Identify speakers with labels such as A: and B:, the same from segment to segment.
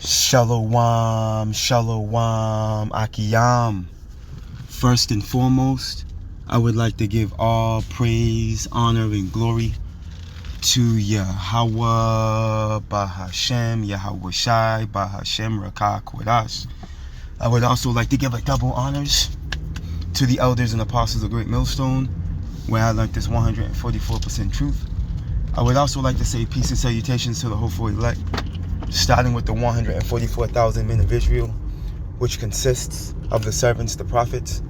A: Shalom, shalom, akiyam. First and foremost, I would like to give all praise, honor, and glory to Yahweh, Bahashem, Yahweh Shai, Bahashem, Rakah, Kodash. I would also like to give a double honors to the elders and apostles of Great Millstone, where I learned this 144% truth. I would also like to say peace and salutations to the hopeful elect, starting with the 144,000 men of Israel, which consists of the servants, the prophets,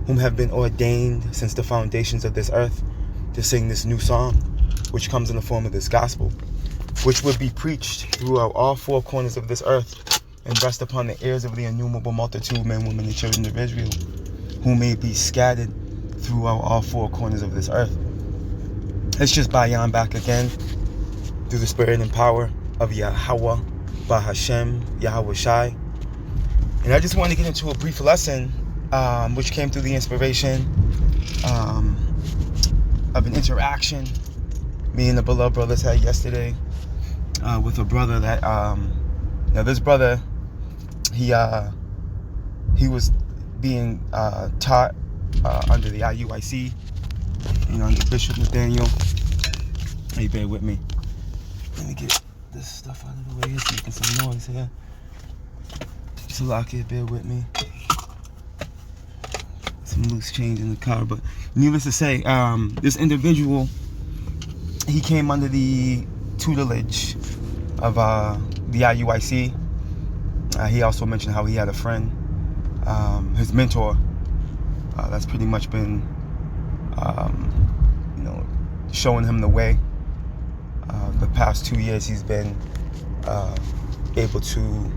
A: whom have been ordained since the foundations of this earth to sing this new song, which comes in the form of this gospel, which would be preached throughout all four corners of this earth and rest upon the ears of the innumerable multitude, men, women, and children of Israel, who may be scattered throughout all four corners of this earth. Let's just bayan back again through the spirit and power of Yahweh, Bahashem, Yahweh Shai. And I just want to get into a brief lesson which came through the inspiration of an interaction me and the beloved brothers had yesterday with a brother that now this brother, he was being taught under the IUIC, under Bishop Nathaniel. Hey, bear with me. Let me get this stuff out of the way. It's making some noise here. So lock it, bear with me. Some loose change in the car, but needless to say, this individual, he came under the tutelage of the IUIC. He also mentioned how he had a friend, his mentor, that's pretty much been, showing him the way. The past 2 years, he's been able to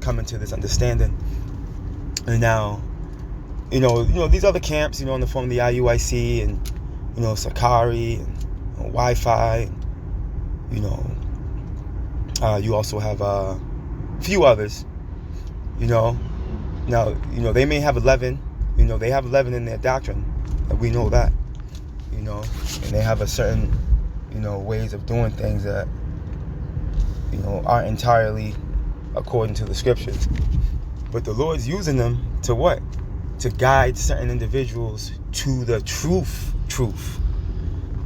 A: come into this understanding. And now, these other camps, in the form of the IUIC and, Sakari and Wi-Fi, you also have a few others, Now, they may have 11, they have 11 in their doctrine, and we know that, and they have a certain, ways of doing things that, aren't entirely according to the scriptures. But the Lord's using them to what? To guide certain individuals to the truth.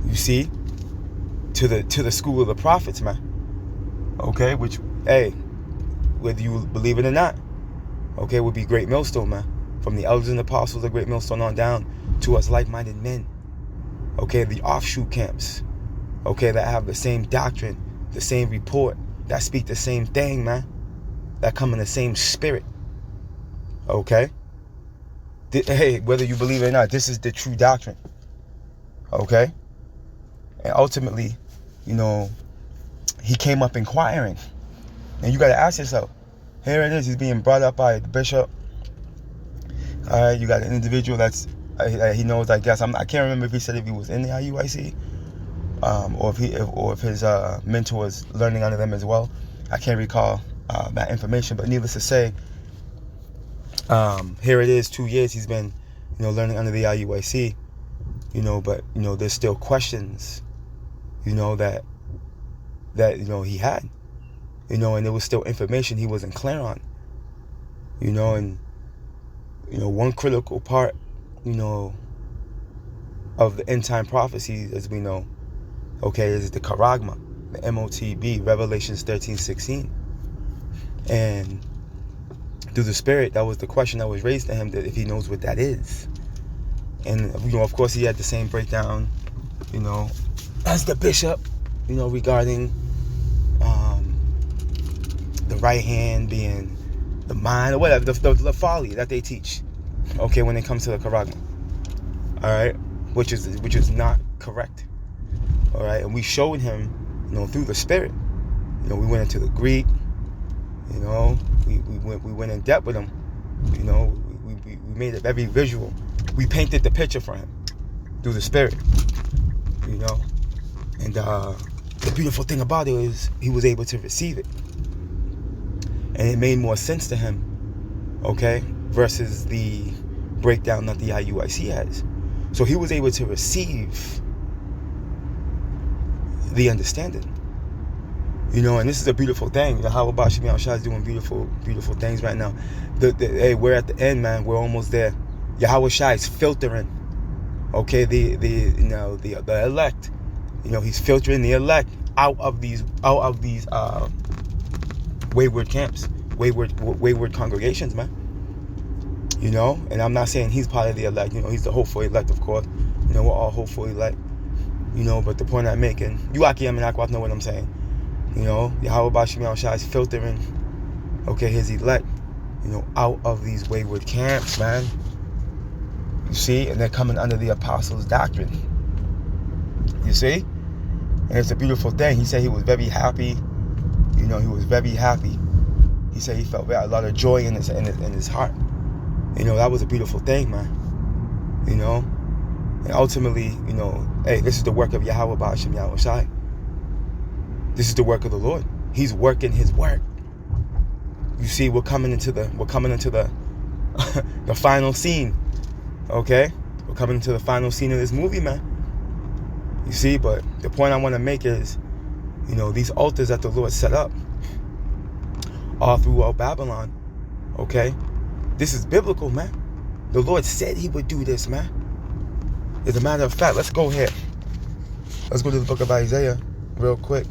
A: You see? To the school of the prophets, man. Okay? Which, hey, whether you believe it or not, okay, would be Great Millstone, man. From the elders and apostles of Great Millstone on down to us like-minded men. Okay, the offshoot camps. Okay, that have the same doctrine, the same report, that speak the same thing, man. That come in the same spirit. Okay? Hey, whether you believe it or not, this is the true doctrine. Okay? And ultimately, he came up inquiring. And you got to ask yourself, here it is, he's being brought up by the bishop. All right, you got an individual that's, he knows, I guess, I can't remember if he said if he was in the IUIC, or if his mentor was learning under them as well. I can't recall that information, but needless to say, here it is, 2 years he's been, learning under the IUIC, but, there's still questions, that he had, and there was still information he wasn't clear on, and, one critical part, of the end time prophecy, as we know, okay, is the charagma, the MOTB, Revelations 13:16. And through the spirit, that was the question that was raised to him, that if he knows what that is. And, of course, he had the same breakdown, as the bishop, regarding the right hand being the mind, or whatever, the folly that they teach, okay, when it comes to the charagma. All right, which is not correct. All right, and we showed him, through the spirit. We went into the Greek. We went in depth with him. We made it very visual. We painted the picture for him through the spirit. And the beautiful thing about it is he was able to receive it, and it made more sense to him. Okay, versus the breakdown that the IUIC has. So he was able to receive the understanding. You know, and this is a beautiful thing. How about Shemi Shai is doing beautiful, beautiful things right now. Hey, we're at the end, man. We're almost there. Yahweh Shai is filtering, okay, the elect. You know, he's filtering the elect out of these wayward camps, wayward congregations, man. You know, and I'm not saying he's part of the elect. You know, he's the hopeful elect, of course. You know, we're all hopeful elect. You know, but the point I'm making, you Akim and Akwaf know what I'm saying. You know, Yahweh Shemi Shai is filtering, okay, his elect, you know, out of these wayward camps, man. You see, and they're coming under the apostles' doctrine. You see, and it's a beautiful thing. He said he was very happy. You know, he was very happy. He said he felt a lot of joy in his heart. You know, that was a beautiful thing, man. You know, and ultimately, you know, hey, this is the work of Yahweh Shemi Shai. This is the work of the Lord. He's working his work. You see, we're coming into the the final scene. Okay? We're coming into the final scene of this movie, man. You see, but the point I want to make is, you know, these altars that the Lord set up all throughout Babylon, okay? This is biblical, man. The Lord said he would do this, man. As a matter of fact, let's go here. Let's go to the book of Isaiah real quick.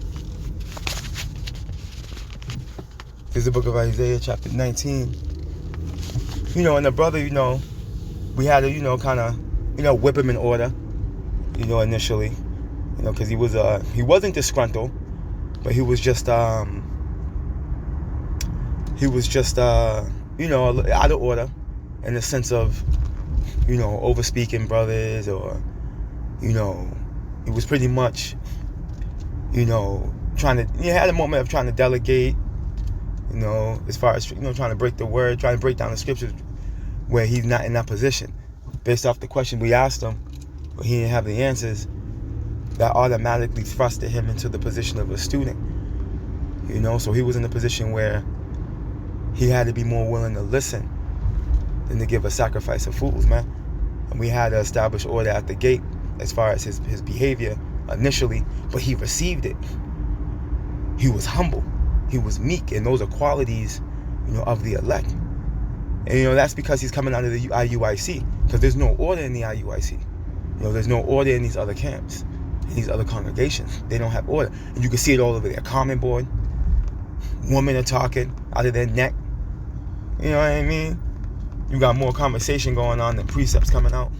A: This is the book of Isaiah, chapter 19. You know, and the brother, you know, we had to, you know, kind of, you know, whip him in order, you know, initially, you know, because he wasn't disgruntled, but he was just, you know, out of order in the sense of, you know, overspeaking brothers, or, you know, he was pretty much, you know, he had a moment of trying to delegate, you know, as far as, you know, trying to break the word, trying to break down the scriptures where he's not in that position. Based off the question we asked him, but he didn't have the answers, that automatically thrusted him into the position of a student. You know, so he was in a position where he had to be more willing to listen than to give a sacrifice of fools, man. And we had to establish order at the gate as far as his behavior initially, but he received it. He was humble. He was meek, and those are qualities, you know, of the elect. And, you know, that's because he's coming out of the IUIC, because there's no order in the IUIC. You know, there's no order in these other camps, in these other congregations. They don't have order. And you can see it all over their comment board. Women are talking out of their neck. You know what I mean? You got more conversation going on than precepts coming out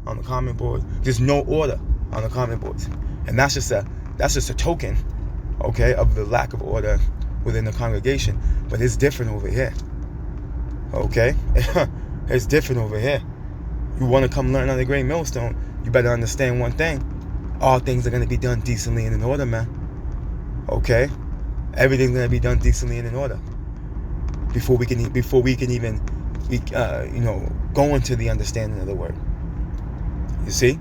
A: on the comment board. There's no order on the comment boards. And that's just a token, okay, of the lack of order within the congregation. But it's different over here. Okay? It's different over here. You want to come learn on the Great Millstone, you better understand one thing. All things are going to be done decently and in order, man. Okay? Everything's going to be done decently and in order. Before we can even you know, go into the understanding of the word. You see?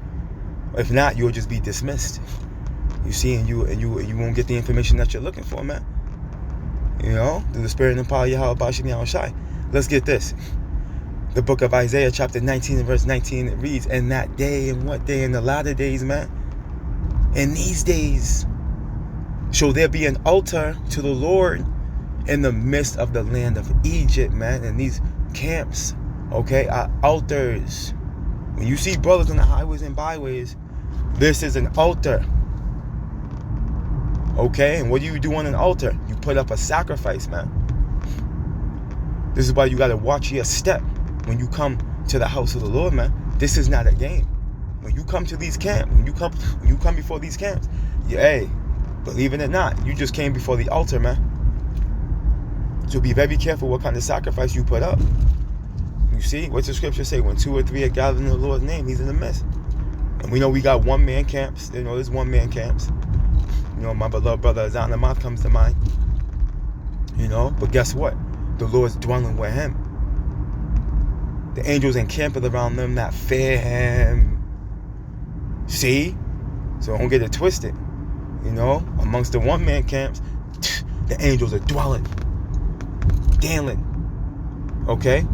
A: If not, you'll just be dismissed. You see, and you won't get the information that you're looking for, man. You know, through the spirit and power of Yahweh Shemi Shai. Let's get this. The book of Isaiah, chapter 19 and verse 19, it reads, "And that day, and what day? In the latter days, man. In these days, shall there be an altar to the Lord in the midst of the land of Egypt," man. And these camps, okay, are altars. When you see brothers on the highways and byways, this is an altar. Okay, and what do you do on an altar? You put up a sacrifice, man. This is why you got to watch your step when you come to the house of the Lord, man. This is not a game. When you come to these camps, when you come before these camps, hey, believe it or not, you just came before the altar, man. So be very careful what kind of sacrifice you put up. You see, what's the scripture say? When 2 or 3 are gathered in the Lord's name, he's in the midst. And we know we got one-man camps. You know, there's one-man camps. You know, my beloved brother Azan Amath comes to mind. You know, but guess what? The Lord's dwelling with him. The angels encampeth around them that fear him. See? So don't get it twisted. You know, amongst the one-man camps, the angels are dwelling, dealing, okay,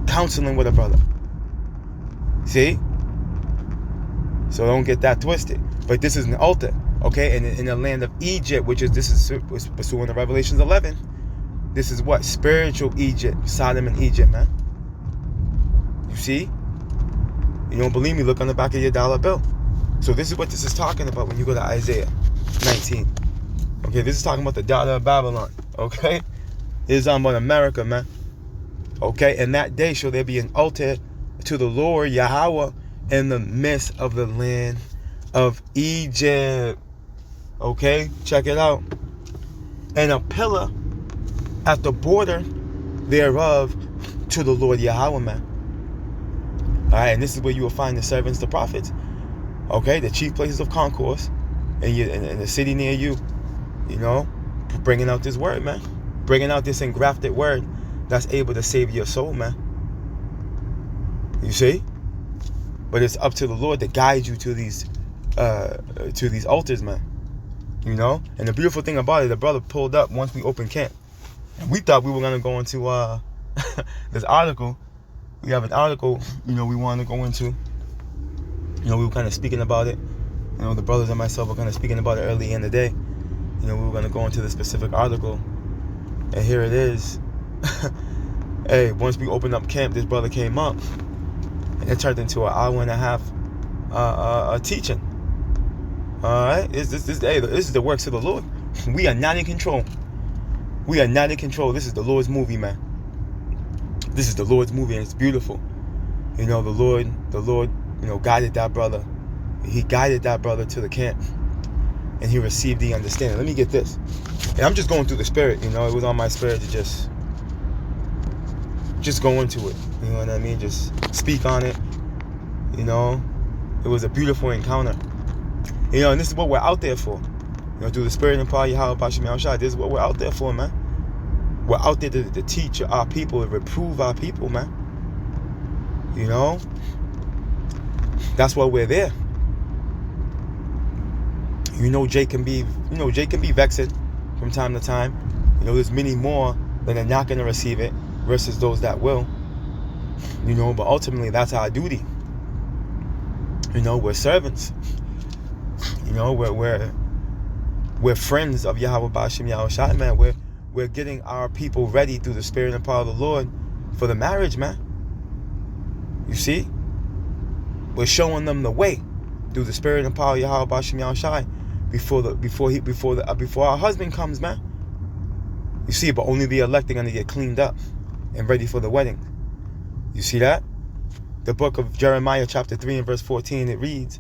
A: counseling with a brother. See? So don't get that twisted. But this is an altar. Okay, and in the land of Egypt, this is pursuing the Revelations 11. This is what? Spiritual Egypt, Sodom and Egypt, man. You see? You don't believe me? Look on the back of your dollar bill. So this is what this is talking about when you go to Isaiah 19. Okay, this is talking about the daughter of Babylon. Okay? This is talking about America, man. Okay, and that day shall there be an altar to the Lord Yahweh in the midst of the land of Egypt. Okay, check it out. And a pillar at the border thereof to the Lord Yahweh, man. Alright, and this is where you will find the servants, the prophets. Okay, the chief places of concourse in the city near you. You know, bringing out this word, man. Bringing out this engrafted word that's able to save your soul, man. You see? But it's up to the Lord to guide you to these altars, man. You know? And the beautiful thing about it, the brother pulled up once we opened camp. And we thought we were going to go into this article. We have an article, you know, we want to go into. You know, we were kind of speaking about it. You know, the brothers and myself were kind of speaking about it early in the day. You know, we were going to go into the specific article. And here it is. Hey, once we opened up camp, this brother came up. And it turned into an hour and a half teaching. Alright? This is the works of the Lord. We are not in control. We are not in control. This is the Lord's movie, man. This is the Lord's movie, and it's beautiful. You know, the Lord, you know, guided that brother. He guided that brother to the camp. And he received the understanding. Let me get this. And I'm just going through the spirit, you know. It was on my spirit to just go into it. You know what I mean? Just speak on it. You know. It was a beautiful encounter. You know, and this is what we're out there for. You know, through the spirit and power of Yahweh Bashim Yahushua. This is what we're out there for, man. We're out there to teach our people, to reprove our people, man. You know? That's why we're there. You know, Jake can be vexing from time to time. You know, there's many more that are not going to receive it versus those that will. You know, but ultimately that's our duty. You know, we're servants. You know, we're friends of Yahweh Bashim Yahushua, man. We're getting our people ready through the spirit and power of the Lord for the marriage, man. You see? We're showing them the way through the spirit and power of Yahweh Bashim Yahushua before our husband comes, man. You see, but only the elect are going to get cleaned up and ready for the wedding. You see that? The book of Jeremiah chapter 3 and verse 14, it reads,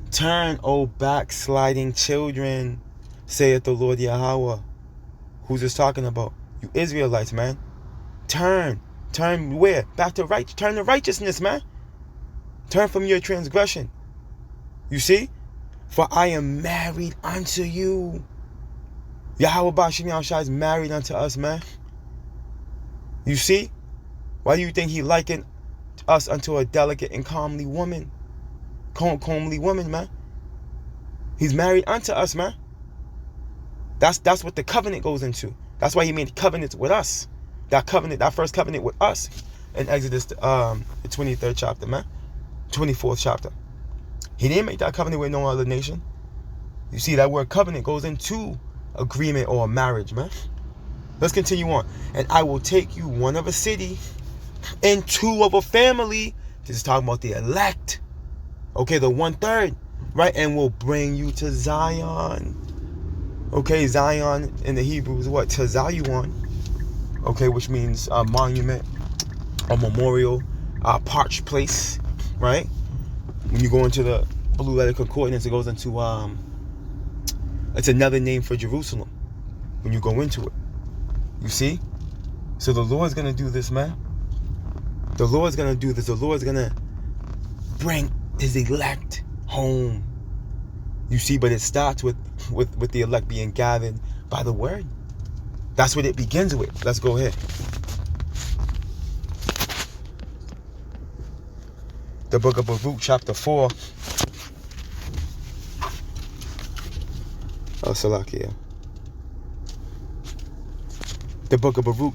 A: "Turn, O backsliding children, saith the Lord Yahweh." Who's this talking about? You Israelites, man. Turn where? Back to right. Turn to righteousness, man. Turn from your transgression. You see? For I am married unto you. Yahweh Bashim Yahushua is married unto us, man. You see? Why do you think he likened us unto a delicate and comely woman? Comely woman, man. He's married unto us, man. That's what the covenant goes into. That's why he made covenants with us. That first covenant with us in Exodus, the 23rd chapter, man. 24th chapter. He didn't make that covenant with no other nation. You see, that word covenant goes into agreement or marriage, man. Let's continue on. "And I will take you one of a city and two of a family." This is talking about the elect. Okay, the 1/3, right? "And will bring you to Zion." Okay, Zion in the Hebrew is what? Tazayuan. Okay, which means a monument, a memorial, a parched place, right? When you go into the Blue Letter Concordance, it goes into, it's another name for Jerusalem when you go into it. You see? So the Lord's going to do this, man. The Lord's going to do this. The Lord's going to bring his elect home. You see, but it starts with the elect being gathered by the word. That's what it begins with. Let's go ahead. The book of Baruch, chapter 4. Oh, Salakia. The book of Baruch.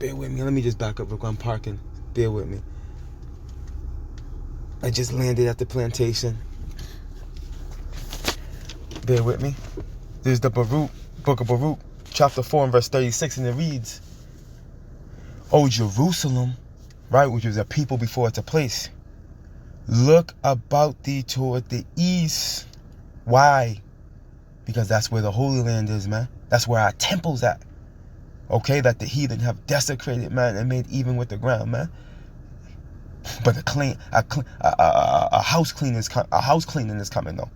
A: Bear with me. Let me just back up. Look, I'm parking. Bear with me. I just landed at the plantation. Bear with me. This is the book of Baruch, chapter 4 and verse 36, and it reads, O Jerusalem, right, which is a people before it's a place, look about thee toward the east. Why? Because that's where the Holy Land is, man. That's where our temple's at. Okay, that the heathen have desecrated, man, and made even with the ground, man. But a house cleaning is coming, though.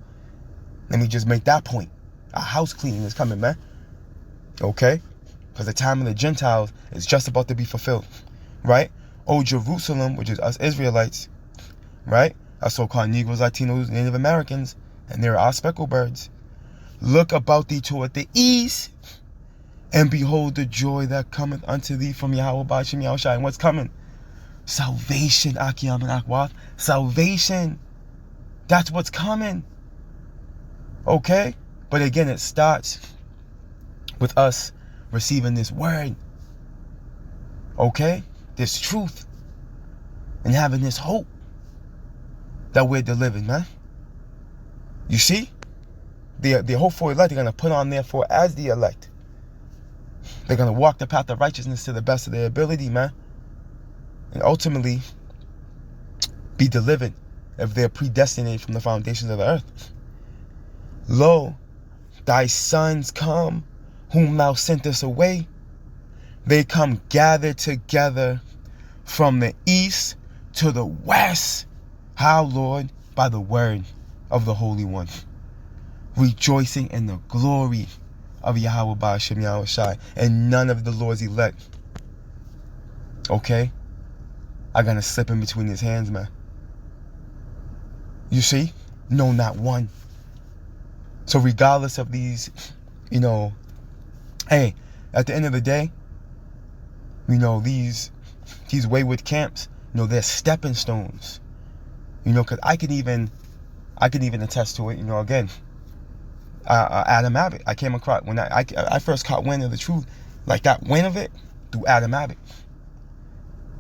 A: Let me just make that point. A house cleaning is coming, man. Okay, because the time of the Gentiles is just about to be fulfilled, right? O Jerusalem, which is us Israelites, right? Our so-called Negroes, Latinos, Native Americans, and there are our speckled birds. Look about thee toward the east, and behold the joy that cometh unto thee from Yahweh Ba'ashem Yahushai. And what's coming? Salvation, Akiyam and Akwath. Salvation. That's what's coming. Okay? But again, it starts with us receiving this word. Okay? This truth. And having this hope that we're delivered, man. You see? The hopeful elect are going to put on therefore as the elect. They're going to walk the path of righteousness to the best of their ability, man. And ultimately be delivered if they're predestinated from the foundations of the earth. Lo, thy sons come, whom thou sentest away. They come gathered together from the east to the west. How, Lord? By the word of the Holy One. Rejoicing in the glory of Yahweh Ba'ashem Yahushai, and none of the Lord's elect, okay, are going to slip in between his hands, man. You see? No, not one. So regardless of these, hey, at the end of the day, these wayward camps, they're stepping stones. Because I can even attest to it, again. Adam Abbott, I came across, when I first caught wind of the truth, like that wind of it, through Adam Abbott.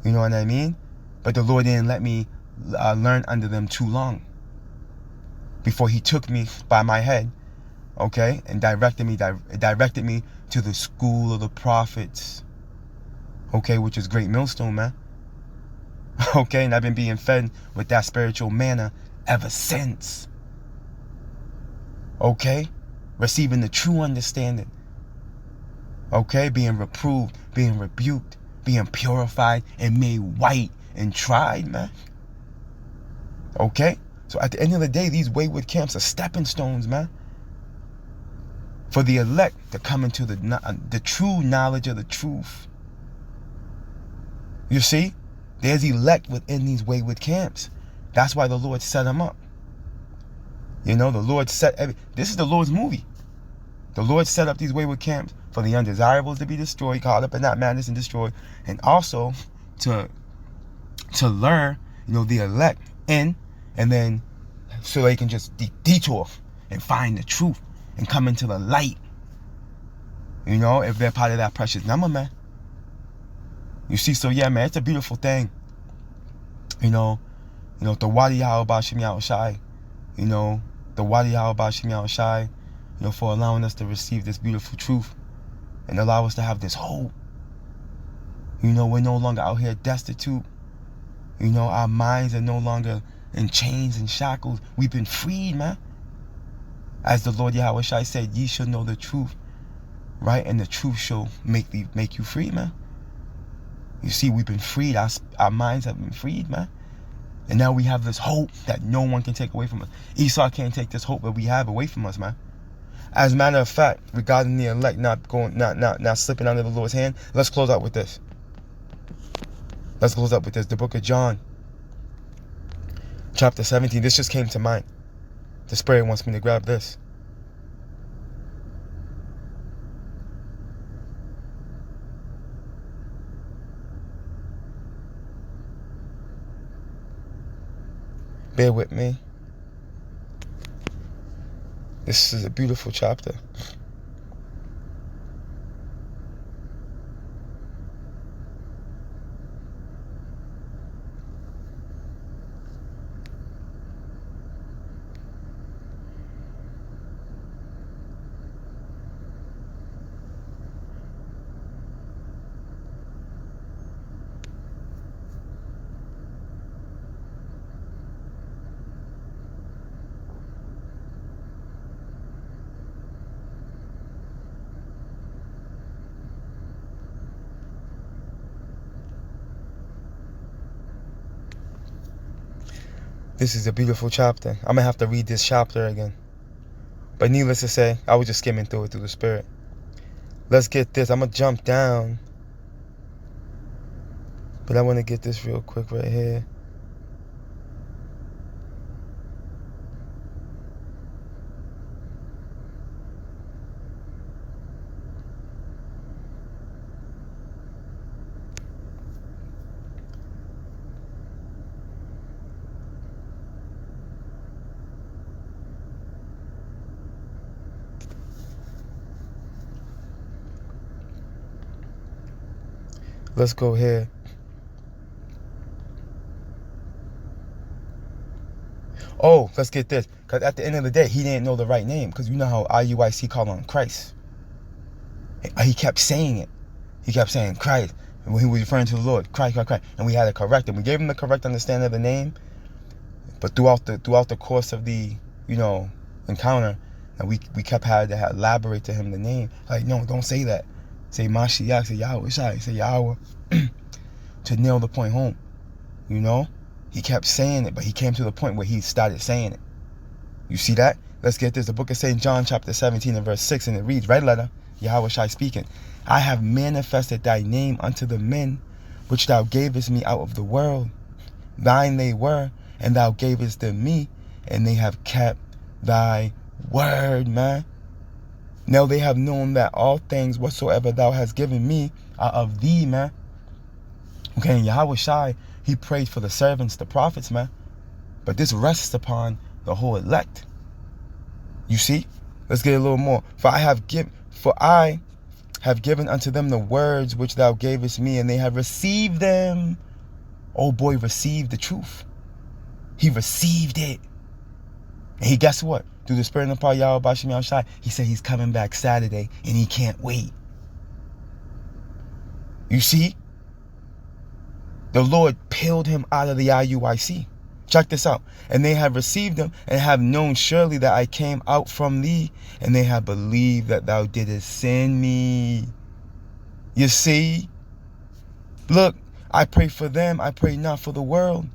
A: You know what I mean? But the Lord didn't let me learn under them too long before he took me by my head, okay, and directed me to the school of the prophets, okay, which is Great Millstone, man. Okay, and I've been being fed with that spiritual manna ever since. Okay, receiving the true understanding. Okay, being reproved, being rebuked, being purified and made white and tried, man. Okay, so at the end of the day, these wayward camps are stepping stones, man, for the elect to come into the true knowledge of the truth. You see, there's elect within these wayward camps. That's why the Lord set them up. The Lord this is the Lord's movie. The Lord set up these wayward camps for the undesirables to be destroyed, caught up in that madness and destroyed, and also to lure, the elect in, and then so they can just detour and find the truth and come into the light. If they're part of that precious number, man. You see, so yeah, man, it's a beautiful thing. The Wadi Yahweh Ba'ashem Yahushai, the Wadi Yahweh Ba'ashem Yahushai, for allowing us to receive this beautiful truth and allow us to have this hope. We're no longer out here destitute. Our minds are no longer in chains and shackles. We've been freed, man. As the Lord Yahweh Shai said, ye shall know the truth, right? And the truth shall make you free, man. You see, we've been freed. Our minds have been freed, man. And now we have this hope that no one can take away from us. Esau can't take this hope that we have away from us, man. As a matter of fact, regarding the elect not slipping under the Lord's hand, let's close out with this. The book of John, chapter 17. This just came to mind. The Spirit wants me to grab this. Bear with me. This is a beautiful chapter. This is a beautiful chapter. I'm going to have to read this chapter again. But needless to say, I was just skimming through it through the Spirit. Let's get this. I'm going to jump down. But I want to get this real quick right here. Let's go here. Oh, let's get this. Because at the end of the day, he didn't know the right name. Because you know how IUIC called on Christ. He kept saying it. He kept saying Christ. And when he was referring to the Lord, Christ, Christ, Christ. And we had to correct him. We gave him the correct understanding of the name. But throughout the course of the, encounter, and we kept having to elaborate to him the name. Like, no, don't say that. Say Mashiach, say Yahweh, say Yahweh. To nail the point home. He kept saying it, but he came to the point where he started saying it. You see that? Let's get this. The book of St. John, chapter 17 and verse 6, and it reads, red letter, Yahweh Shai speaking, I have manifested thy name unto the men which thou gavest me out of the world. Thine they were, and thou gavest them me, and they have kept thy word, man. Now they have known that all things whatsoever thou hast given me are of thee, man. Okay, and Yahweh Shai, he prayed for the servants, the prophets, man. But this rests upon the whole elect. You see? Let's get a little more. For I have given unto them the words which thou gavest me, and they have received them. Oh boy, received the truth. He received it. And he, guess what? Through the Spirit and the power of Yahweh Bashem Yahweh Shai, he said he's coming back Saturday, and he can't wait. You see? The Lord peeled him out of the IUIC. Check this out. And they have received him, and have known surely that I came out from thee, and they have believed that thou didst send me. You see? Look, I pray for them, I pray not for the world,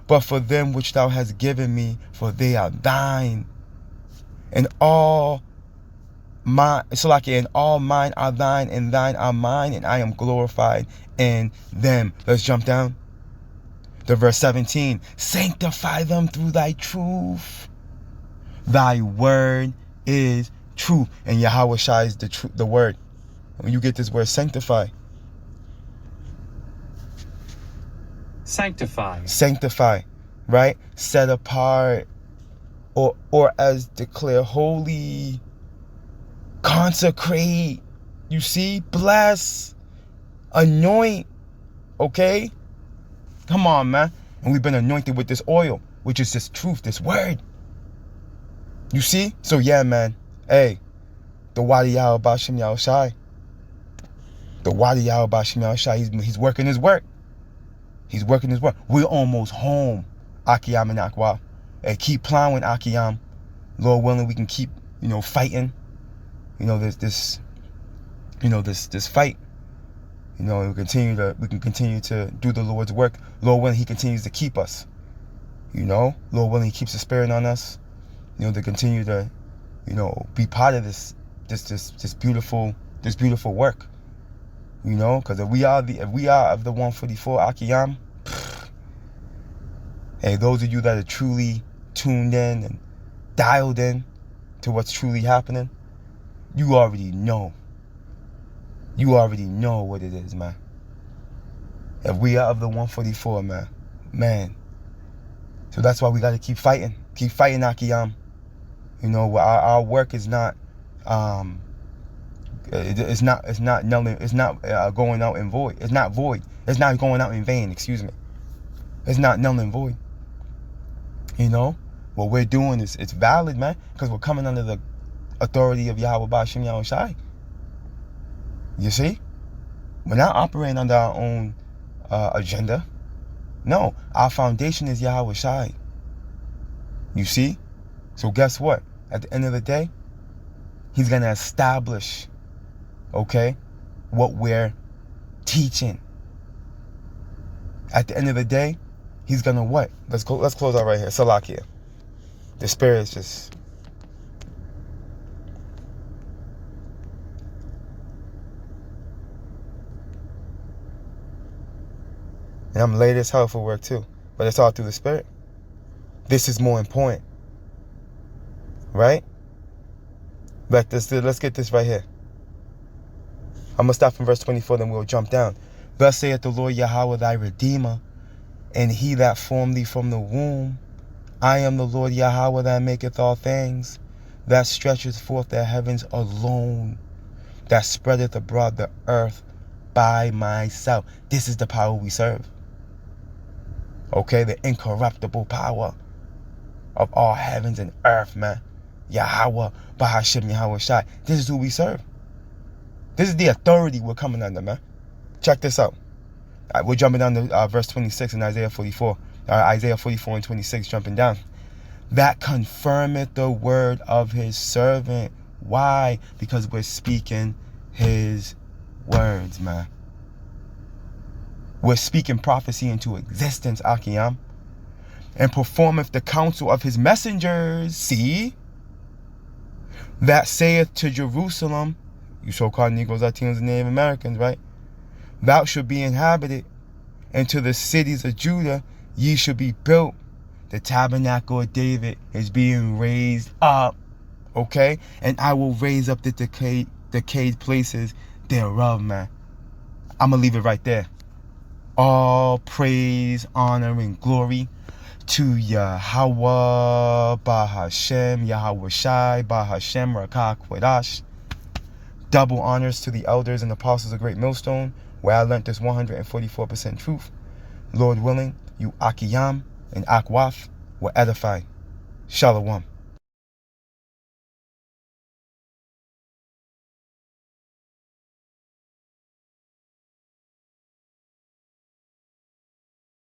A: but for them which thou hast given me, for they are thine. And all mine, and all mine are thine, and thine are mine, and I am glorified in them. Let's jump down to verse 17. Sanctify them through thy truth. Thy word is truth. And Yahweh Shai is the word. When you get this word sanctify. Sanctify, right? Set apart, or as declare holy, consecrate, you see, bless, anoint, okay? Come on, man. And we've been anointed with this oil, which is this truth, this word. You see? So yeah, man. Hey, the Wadi Yahweh Bashem Yahweh Shai. The Wadi Yahweh Bashem Yahweh Shai, he's working his work. He's working his work. We're almost home, Akiyam and Akwa. Hey, keep plowing, Akiyam. Lord willing, we can keep, fighting. This fight. We can continue to do the Lord's work. Lord willing, he continues to keep us. Lord willing, he keeps the Spirit on us. To continue to, be part of this beautiful work. Because if we are of the 144 Akiyam, hey, those of you that are truly tuned in and dialed in to what's truly happening, you already know. You already know what it is, man. If we are of the 144, man. So that's why we got to keep fighting. Keep fighting, Akiyam. Our work is not, it's not going out in void. It's not void. It's not going out in vain, excuse me. It's not null and void. What we're doing it's valid, man, because we're coming under the authority of Yahweh Bashem Yahweh Shai. You see? We're not operating under our own agenda. No, our foundation is Yahweh Shai. You see? So guess what? At the end of the day, he's going to establish, okay, what we're teaching. At the end of the day, He's gonna what? Let's close out right here. Salakia. The Spirit is just... And I'm late as hell for work too. But it's all through the Spirit. This is more important. Right? Let's get this right here. I'm going to stop from verse 24, then we'll jump down. Thus saith the Lord Yahweh thy Redeemer, and he that formed thee from the womb. I am the Lord Yahweh that maketh all things, that stretcheth forth the heavens alone, that spreadeth abroad the earth by myself. This is the power we serve. Okay, the incorruptible power of all heavens and earth, man. Yahweh, Bahashim, Yahweh Shai. This is who we serve. This is the authority we're coming under, man. Check this out. We're jumping down to verse 26 in Isaiah 44. Isaiah 44 and 26, jumping down. That confirmeth the word of his servant. Why? Because we're speaking his words, man. We're speaking prophecy into existence, Akiyam. And performeth the counsel of his messengers. See? That saith to Jerusalem, you so-called Negroes, Latinos, and Native Americans, right? Thou shalt be inhabited, and to the cities of Judah ye shall be built. The tabernacle of David is being raised up, okay? And I will raise up the decayed places thereof, man. I'm going to leave it right there. All praise, honor, and glory to Yahweh, Bahashem, Yahweh Shai, Bahashem, Rakak, Wadash. Double honors to the elders and apostles of Great Millstone, where I learned this 144% truth. Lord willing, you Akiyam and Akwaf will edify. Shalom.